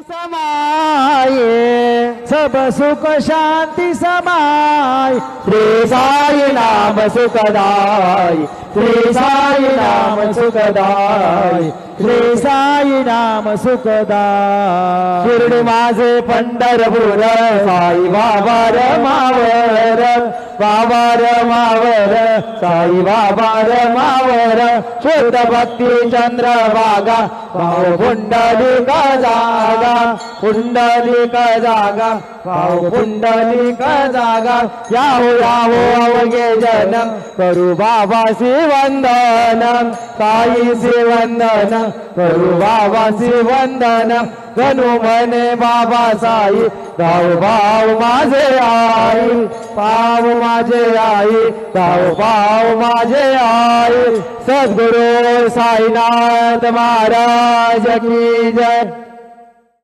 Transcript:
समाये सब सुख शांती समाय श्री साई नाम सुखदाय श्री साई नाम सुखदाय श्री साई नाम सुखदाय शिर्डी माझे पंढरपूर साई बाबा रमावर बाबा रमावर साई बाबा रमावर शुद्ध भक्ती चंद्रभागा भाव पुंडलिका जागा पुंडलिका जागा भाव पुंडलिका जागा यावो यावो अवघे जनम करू बाबासी वंदनम साईसी वंदनम करू बाबासी वंदनम गणू म्हणे बाबा साई गाव भाव माझे आई पाव माझे आई गाव भाव माझे आई सद्गुरु साईनाथ महाराज की जय।